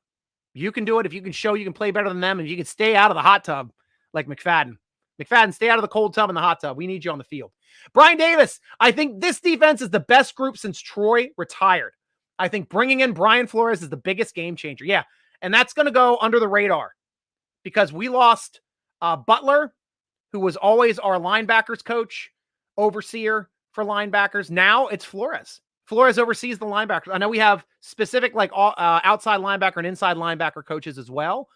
You can do it if you can show you can play better than them and you can stay out of the hot tub like McFadden. McFadden, stay out of the cold tub and the hot tub. We need you on the field. Brian Davis, I think this defense is the best group since Troy retired. I think bringing in Brian Flores is the biggest game changer. Yeah, and that's going to go under the radar because we lost Butler, who was always our linebackers coach, overseer for linebackers. Now it's Flores. Flores oversees the linebackers. I know we have specific outside linebacker and inside linebacker coaches as well,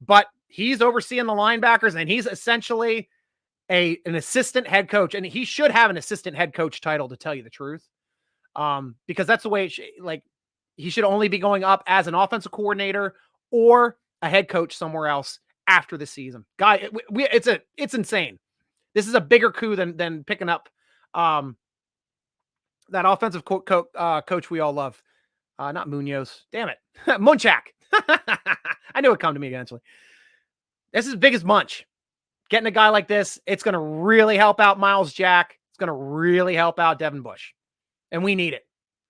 but he's overseeing the linebackers and he's essentially an assistant head coach, and he should have an assistant head coach title, to tell you the truth, because that's the way he should only be going up as an offensive coordinator or a head coach somewhere else after the season. Guy, it's insane. This is a bigger coup than picking up that offensive coach we all love. Not Munoz. Damn it. Munchak. I knew it'd come to me eventually. This is as big as Munch. Getting a guy like this, it's going to really help out Miles Jack. It's going to really help out Devin Bush. And we need it.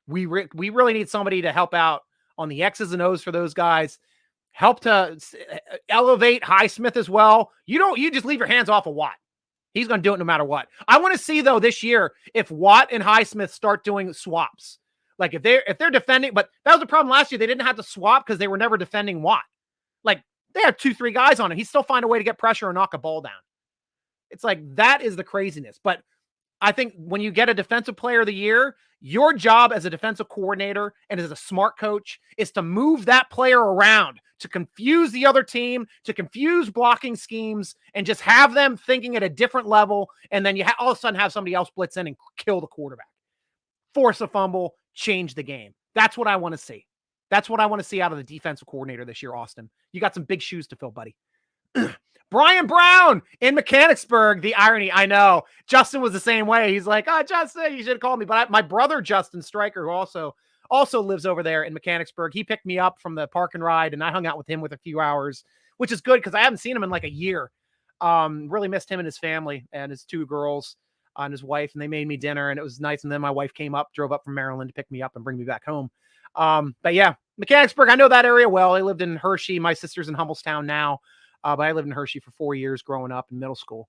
We really need somebody to help out on the X's and O's for those guys. Help to elevate Highsmith as well. You just leave your hands off of Watt. He's going to do it no matter what. I want to see, though, this year, if Watt and Highsmith start doing swaps. Like if they're defending, but that was the problem last year. They didn't have to swap because they were never defending Watt. Like they had 2-3 guys on him. He still find a way to get pressure and knock a ball down. It's like, that is the craziness. But I think when you get a defensive player of the year, your job as a defensive coordinator and as a smart coach is to move that player around, to confuse the other team, to confuse blocking schemes, and just have them thinking at a different level. And then you all of a sudden have somebody else blitz in and kill the quarterback, force a fumble, change the game. That's what I want to see. That's what I want to see out of the defensive coordinator this year, Austin. You got some big shoes to fill, buddy. Brian Brown in Mechanicsburg. The irony, I know. Justin was the same way. He's like, Justin, you should have called me. But my brother, Justin Stryker, who also lives over there in Mechanicsburg, he picked me up from the park and ride, and I hung out with him with a few hours, which is good because I haven't seen him in like a year. Really missed him and his family and his 2 girls and his wife, and they made me dinner, and it was nice. And then my wife drove up from Maryland to pick me up and bring me back home. But yeah, Mechanicsburg, I know that area well. I lived in Hershey. My sister's in Hummelstown now. But I lived in Hershey for 4 years growing up in middle school.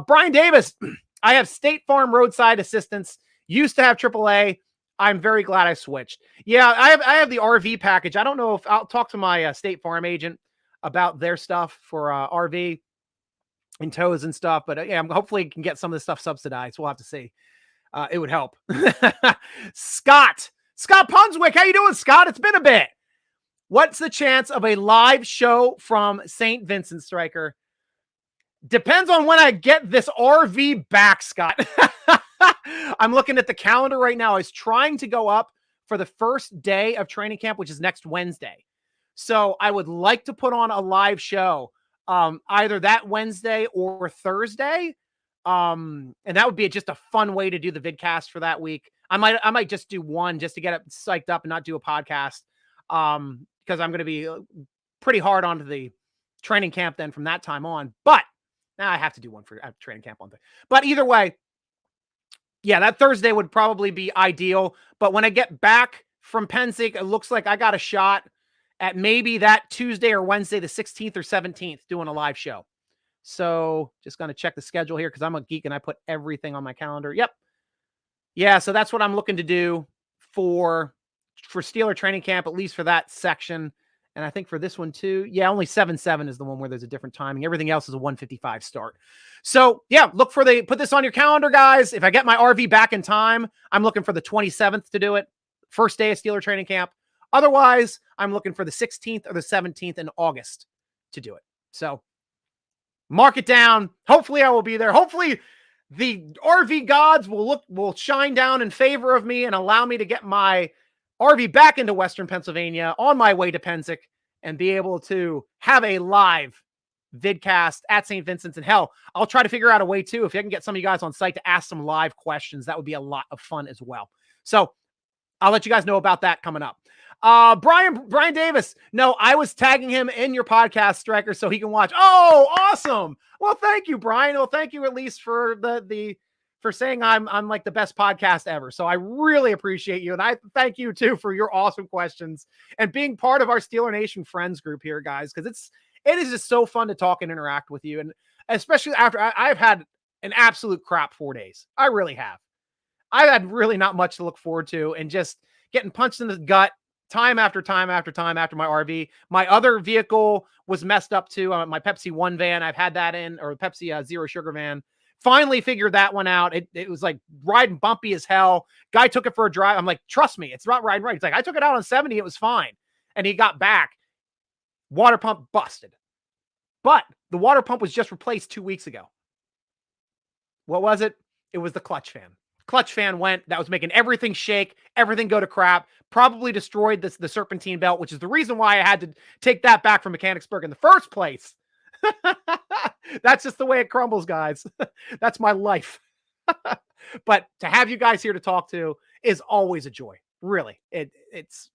Brian Davis, I have State Farm roadside assistance. Used to have AAA. I'm very glad I switched. Yeah, I have the RV package. I don't know if I'll talk to my State Farm agent about their stuff for RV and tows and stuff. But yeah, hopefully can get some of this stuff subsidized. We'll have to see. It would help. Scott Punswick. How you doing, Scott? It's been a bit. What's the chance of a live show from St. Vincent, Stryker? Depends on when I get this RV back, Scott. I'm looking at the calendar right now. I was trying to go up for the first day of training camp, which is next Wednesday. So I would like to put on a live show either that Wednesday or Thursday. And that would be just a fun way to do the vidcast for that week. I might just do one just to get it psyched up and not do a podcast. Because I'm going to be pretty hard onto the training camp then from that time on. But now I have to do one for training camp on. But either way, yeah, that Thursday would probably be ideal. But when I get back from Pensick, it looks like I got a shot at maybe that Tuesday or Wednesday, the 16th or 17th, doing a live show. So just going to check the schedule here because I'm a geek and I put everything on my calendar. Yep. Yeah, so that's what I'm looking to do for Steeler training camp, at least for that section. And I think for this one too. Yeah, only 7/7 is the one where there's a different timing. Everything else is a 1:55 start. So yeah, put this on your calendar, guys. If I get my RV back in time, I'm looking for the 27th to do it. First day of Steeler training camp. Otherwise, I'm looking for the 16th or the 17th in August to do it. So mark it down. Hopefully I will be there. Hopefully the RV gods will shine down in favor of me and allow me to get my RV back into Western Pennsylvania on my way to Pensick and be able to have a live vidcast at St. Vincent's. And hell, I'll try to figure out a way too, if I can get some of you guys on site to ask some live questions, that would be a lot of fun as well. So I'll let you guys know about that coming up. Brian Davis. No, I was tagging him in your podcast, Striker, so he can watch. Oh, awesome. Well, thank you, Brian. Well, thank you at least for for saying I'm like the best podcast ever. So I really appreciate you. And I thank you too for your awesome questions and being part of our Steeler Nation friends group here, guys, because it is just so fun to talk and interact with you. And especially after I've had an absolute crap 4 days. I really have. I had really not much to look forward to, and just getting punched in the gut time after time after time after my RV. My other vehicle was messed up too. My Pepsi One van, I've had that in, or Pepsi Zero Sugar van. Finally figured that one out. It was like riding bumpy as hell. Guy took it for a drive. I'm like, trust me, it's not riding right. It's like, I took it out on 70. It was fine. And he got back. Water pump busted. But the water pump was just replaced 2 weeks ago. What was it? It was the clutch fan. Clutch fan went. That was making everything shake, everything go to crap. Probably destroyed the serpentine belt, which is the reason why I had to take that back from Mechanicsburg in the first place. That's just the way it crumbles, guys. That's my life. But to have you guys here to talk to is always a joy. Really. It's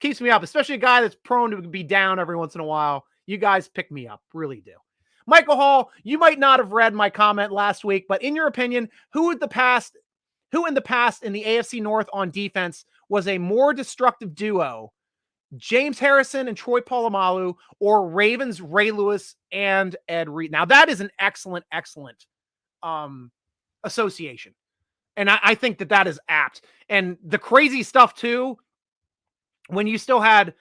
keeps me up, especially a guy that's prone to be down every once in a while. You guys pick me up. Really do. Michael Hall, you might not have read my comment last week, but in your opinion, who in the past in the AFC North on defense was a more destructive duo, James Harrison and Troy Polamalu, or Ravens Ray Lewis and Ed Reed? Now that is an excellent association. And I think that is apt. And the crazy stuff too, when you still had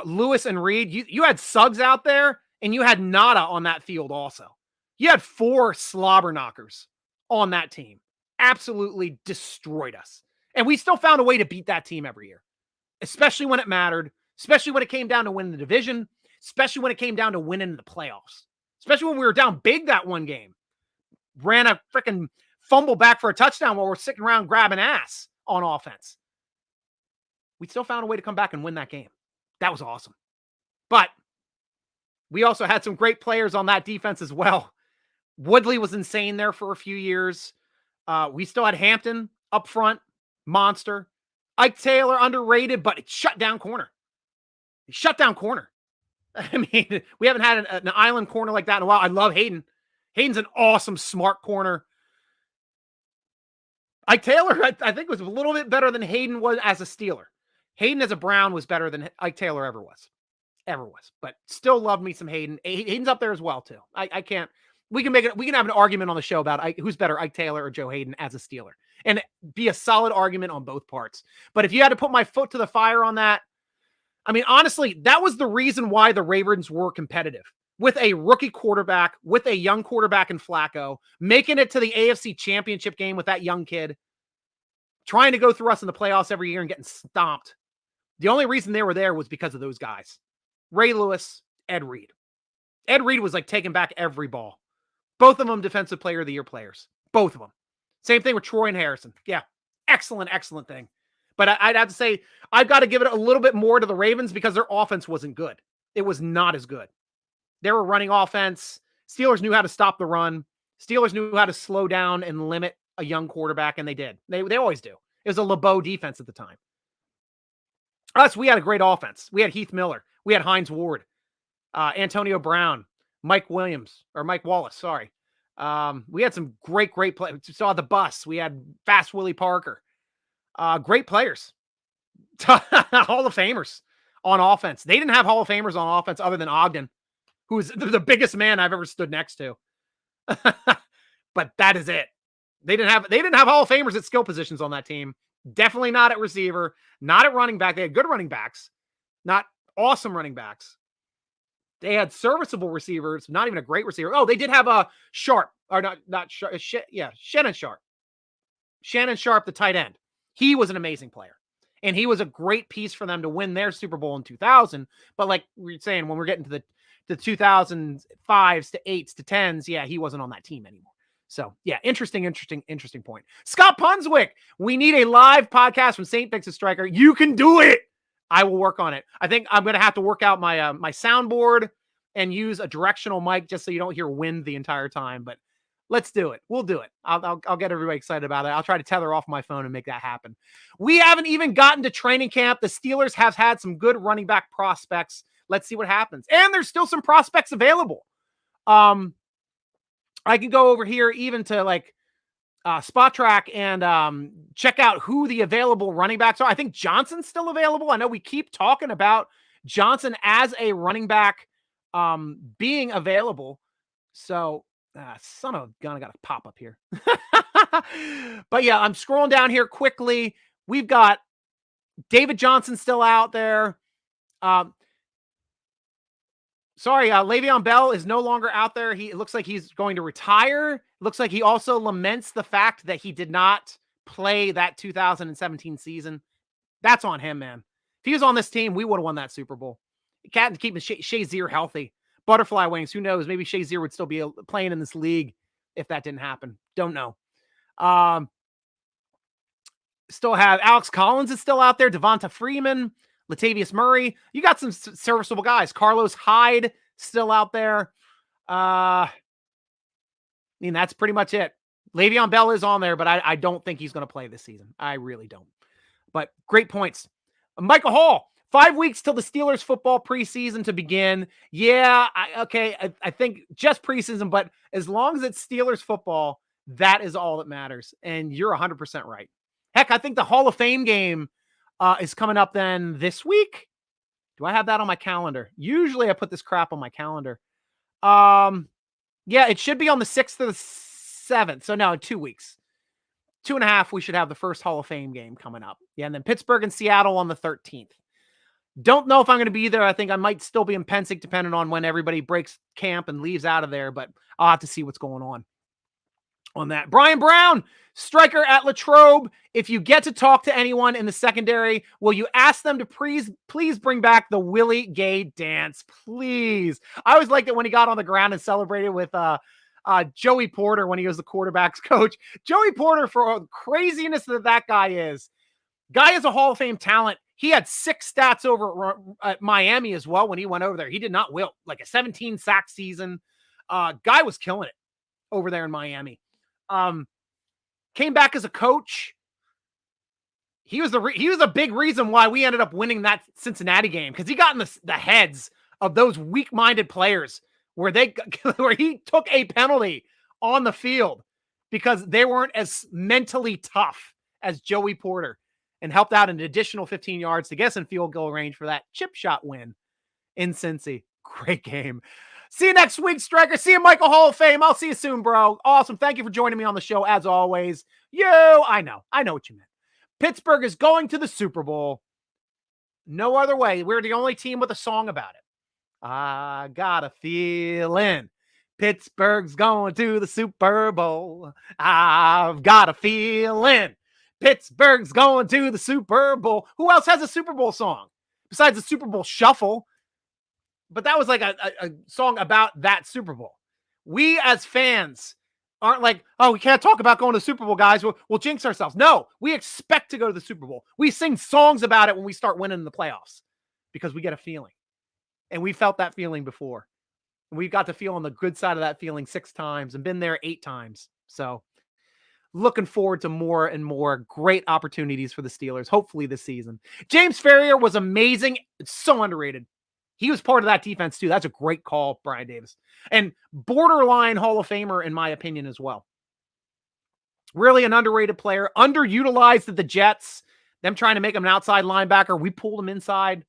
Lewis and Reed, you had Suggs out there, and you had Nada on that field also. You had 4 slobber knockers on that team. Absolutely destroyed us. And we still found a way to beat that team every year, especially when it mattered, especially when it came down to winning the division, especially when it came down to winning the playoffs, especially when we were down big that one game. Ran a freaking fumble back for a touchdown while we're sitting around grabbing ass on offense. We still found a way to come back and win that game. That was awesome. But we also had some great players on that defense as well. Woodley was insane there for a few years. We still had Hampton up front, monster. Ike Taylor, underrated, but it's shut down corner. Shut down corner. I mean, we haven't had an island corner like that in a while. I love Hayden. Hayden's an awesome, smart corner. Ike Taylor, I think, was a little bit better than Hayden was as a Steeler. Hayden as a Brown was better than Ike Taylor ever was. But still loved me some Hayden. Hayden's up there as well too. I can't. We can have an argument on the show about who's better, Ike Taylor or Joe Hayden as a Steeler, and be a solid argument on both parts. But if you had to put my foot to the fire on that, I mean, honestly, that was the reason why the Ravens were competitive with a rookie quarterback, with a young quarterback in Flacco, making it to the AFC Championship game with that young kid, trying to go through us in the playoffs every year and getting stomped. The only reason they were there was because of those guys. Ray Lewis, Ed Reed. Ed Reed was like taking back every ball. Both of them Defensive Player of the Year players. Both of them. Same thing with Troy and Harrison. Yeah, excellent thing. But I'd have to say, I've got to give it a little bit more to the Ravens because their offense wasn't good. It was not as good. They were running offense. Steelers knew how to stop the run. Steelers knew how to slow down and limit a young quarterback, and they did. They always do. It was a LeBeau defense at the time. Us, we had a great offense. We had Heath Miller. We had Hines Ward, Antonio Brown, Mike Wallace, sorry. We had some great players. We saw the bus. We had Fast Willie Parker. Great players. Hall of Famers on offense. They didn't have Hall of Famers on offense other than Ogden, who's the biggest man I've ever stood next to. But that is it. They didn't have Hall of Famers at skill positions on that team. Definitely not at receiver, not at running back. They had good running backs, not awesome running backs. They had serviceable receivers, not even a great receiver. Oh, they did have a Sharp, or not Sharp. Shannon Sharp. Shannon Sharp, the tight end. He was an amazing player. And he was a great piece for them to win their Super Bowl in 2000. But like we were saying, when we're getting to the 2005s to 8s to 10s, yeah, he wasn't on that team anymore. So yeah, interesting point. Scott Punswick, we need a live podcast from St. Vincent Striker. You can do it. I will work on it. I think I'm going to have to work out my my soundboard and use a directional mic just so you don't hear wind the entire time. But Let's do it. We'll do it. I'll get everybody excited about it. I'll try to tether off my phone and make that happen. We haven't even gotten to training camp. The Steelers have had some good running back prospects. Let's see what happens. And there's still some prospects available. I can go over here even to like Spot Track and check out who the available running backs are. I think Johnson's still available. I know we keep talking about Johnson as a running back being available. So son of a gun, I got to pop up here. But yeah, I'm scrolling down here quickly. We've got David Johnson still out there. Le'Veon Bell is no longer out there. It looks like he's going to retire. It looks like he also laments the fact that he did not play that 2017 season. That's on him, man. If he was on this team, we would have won that Super Bowl. Can't keep Shazier healthy. Butterfly wings. Who knows? Maybe Shazier would still be playing in this league if that didn't happen. Don't know. Still have Alex Collins is still out there. Devonta Freeman, Latavius Murray. You got some serviceable guys. Carlos Hyde still out there. I mean, that's pretty much it. Le'Veon Bell is on there, but I don't think he's going to play this season. I really don't. But great points. Michael Hall, 5 weeks till the Steelers football preseason to begin. Yeah, I think just preseason, but as long as it's Steelers football, that is all that matters. And you're 100% right. Heck, I think the Hall of Fame game is coming up then this week. Do I have that on my calendar? Usually I put this crap on my calendar. Yeah, it should be on the 6th or the 7th. So no, in 2 weeks. 2.5, we should have the first Hall of Fame game coming up. Yeah, and then Pittsburgh and Seattle on the 13th. Don't know if I'm going to be there. I think I might still be in Pensick, depending on when everybody breaks camp and leaves out of there, but I'll have to see what's going on that. Brian Brown, striker at Latrobe. If you get to talk to anyone in the secondary, will you ask them to please bring back the Willie Gay dance? Please. I always liked it when he got on the ground and celebrated with Joey Porter when he was the quarterback's coach. Joey Porter, for the craziness that guy is. Guy is a Hall of Fame talent. He had 6 stats over at Miami as well when he went over there. He did not wilt. Like a 17 sack season. Guy was killing it over there in Miami. Came back as a coach. He was a big reason why we ended up winning that Cincinnati game, because he got in the heads of those weak-minded players where he took a penalty on the field because they weren't as mentally tough as Joey Porter, and helped out an additional 15 yards to get us in field goal range for that chip shot win in Cincy. Great game. See you next week, Striker. See you, Michael Hall of Fame. I'll see you soon, bro. Awesome. Thank you for joining me on the show, as always. I know what you meant. Pittsburgh is going to the Super Bowl. No other way. We're the only team with a song about it. I got a feeling Pittsburgh's going to the Super Bowl. I've got a feeling Pittsburgh's going to the Super Bowl. Who else has a Super Bowl song besides the Super Bowl Shuffle? But that was like a song about that Super Bowl. We as fans aren't like, oh, we can't talk about going to the Super Bowl, guys. We'll jinx ourselves. No, we expect to go to the Super Bowl. We sing songs about it when we start winning the playoffs because we get a feeling. And we felt that feeling before. And we got to feel on the good side of that feeling 6 times and been there 8 times. So looking forward to more and more great opportunities for the Steelers, hopefully this season. James Ferrier was amazing. It's so underrated. He was part of that defense too. That's a great call, Brian Davis. And borderline Hall of Famer, in my opinion, as well. Really an underrated player. Underutilized at the Jets. Them trying to make him an outside linebacker. We pulled him inside.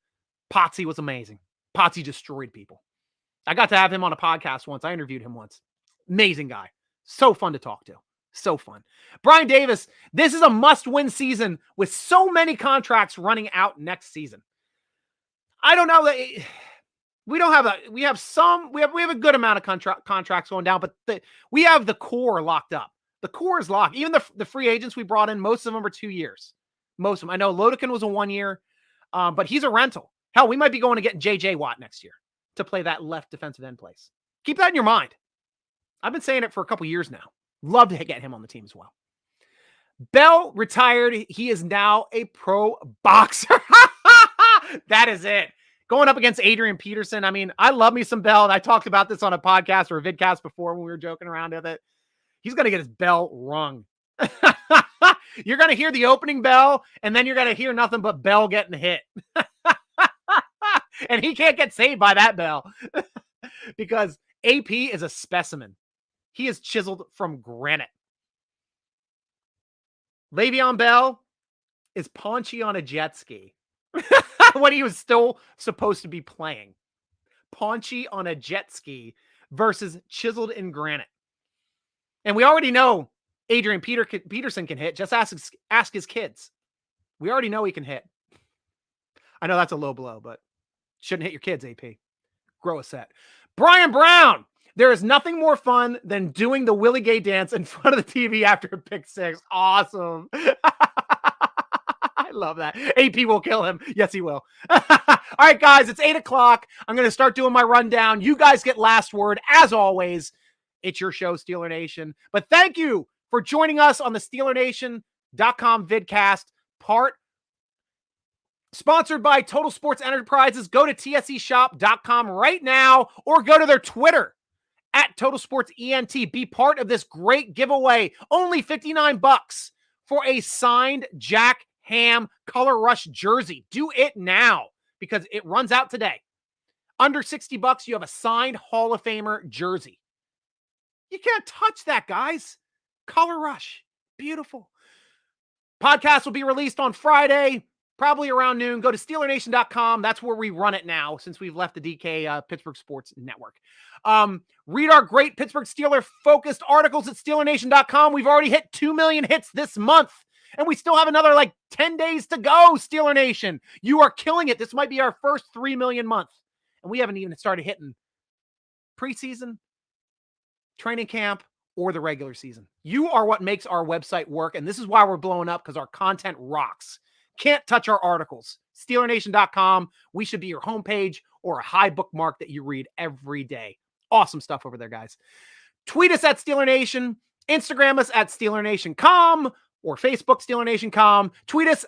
Potsy was amazing. Potsy destroyed people. I got to have him on a podcast once. I interviewed him once. Amazing guy. So fun to talk to. So fun. Brian Davis, this is a must-win season with so many contracts running out next season. I don't know that we have a good amount of contracts going down, but we have the core locked up. The core is locked. Even the free agents we brought in, most of them are 2 years. Most of them. I know Lodekin was a 1 year, but he's a rental. Hell, we might be going to get JJ Watt next year to play that left defensive end place. Keep that in your mind. I've been saying it for a couple years now. Love to get him on the team as well. Bell retired. He is now a pro boxer. That is it. Going up against Adrian Peterson. I mean, I love me some Bell, and I talked about this on a podcast or a vidcast before when we were joking around with it. He's going to get his bell rung. You're going to hear the opening bell, and then you're going to hear nothing but bell getting hit. And he can't get saved by that bell because AP is a specimen. He is chiseled from granite. Le'Veon Bell is paunchy on a jet ski when he was still supposed to be playing. Paunchy on a jet ski versus chiseled in granite. And we already know Adrian Peterson can hit. Just ask his kids. We already know he can hit. I know that's a low blow, but shouldn't hit your kids, AP. Grow a set. Brian Brown. There is nothing more fun than doing the Willie Gay dance in front of the TV after a pick six. Awesome. I love that. AP will kill him. Yes, he will. All right, guys, it's 8 o'clock. I'm going to start doing my rundown. You guys get last word. As always, it's your show, Steeler Nation. But thank you for joining us on the SteelerNation.com vidcast, sponsored by Total Sports Enterprises. Go to tseshop.com right now or go to their Twitter at Total Sports ENT. Be part of this great giveaway. Only $59 for a signed Jack Ham Color Rush jersey. Do it now because it runs out today. Under $60, you have a signed Hall of Famer jersey. You can't touch that, guys. Color Rush. Beautiful. Podcast will be released on Friday, probably around noon. Go to SteelerNation.com. That's where we run it now since we've left the DK Pittsburgh Sports Network. Read our great Pittsburgh Steeler-focused articles at SteelerNation.com. We've already hit 2 million hits this month, and we still have another 10 days to go, Steeler Nation. You are killing it. This might be our first 3 million month, and we haven't even started hitting preseason, training camp, or the regular season. You are what makes our website work, and this is why we're blowing up, because our content rocks. Can't touch our articles. SteelerNation.com. We should be your homepage or a high bookmark that you read every day. Awesome stuff over there, guys. Tweet us at Steeler Nation. Instagram us at SteelerNation.com or Facebook SteelerNation.com. Tweet us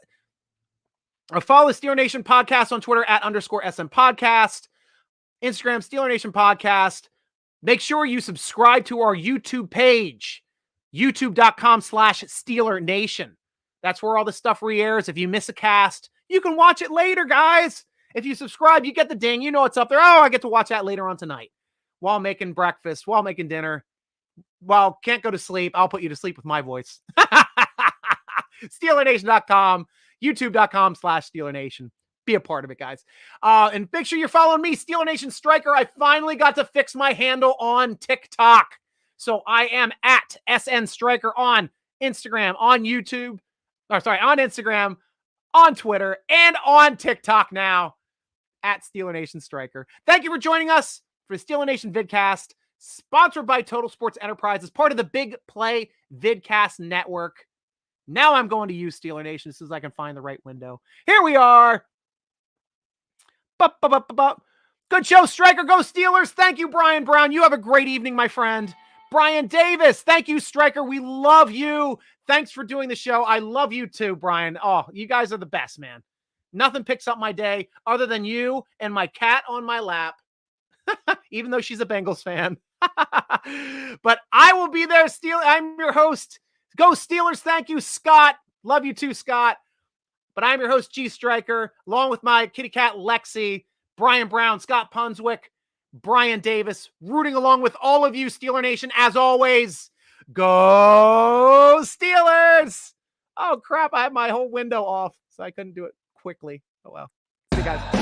or follow the Steeler Nation podcast on Twitter at _SM podcast. Instagram, Steeler Nation podcast. Make sure you subscribe to our YouTube page, youtube.com/Steeler Nation. That's where all the stuff re-airs. If you miss a cast, you can watch it later, guys. If you subscribe, you get the ding. You know it's up there. Oh, I get to watch that later on tonight while making breakfast, while making dinner. Well, can't go to sleep. I'll put you to sleep with my voice. SteelerNation.com, youtube.com/Steeler Nation. Be a part of it, guys. And make sure you're following me, Steeler Nation Striker. I finally got to fix my handle on TikTok. So I am at SN Striker on Instagram, on YouTube. On Instagram, on Twitter, and on TikTok now at Steeler Nation Striker. Thank you for joining us for the Steeler Nation Vidcast, sponsored by Total Sports Enterprises, part of the Big Play Vidcast Network. Now I'm going to use Steeler Nation as soon as I can find the right window. Here we are. Good show, Striker. Go Steelers. Thank you, Brian Brown. You have a great evening, my friend. Brian Davis. Thank you, Striker. We love you. Thanks for doing the show. I love you too, Brian. Oh, you guys are the best, man. Nothing picks up my day other than you and my cat on my lap, even though she's a Bengals fan. But I will be there. I'm your host. Go Steelers. Thank you, Scott. Love you too, Scott. But I'm your host, G Striker, along with my kitty cat, Lexi, Brian Brown, Scott Punswick, Brian Davis, rooting along with all of you, Steeler Nation, as always. Go Steelers! Oh, crap. I had my whole window off, so I couldn't do it quickly. Oh, well. See you guys.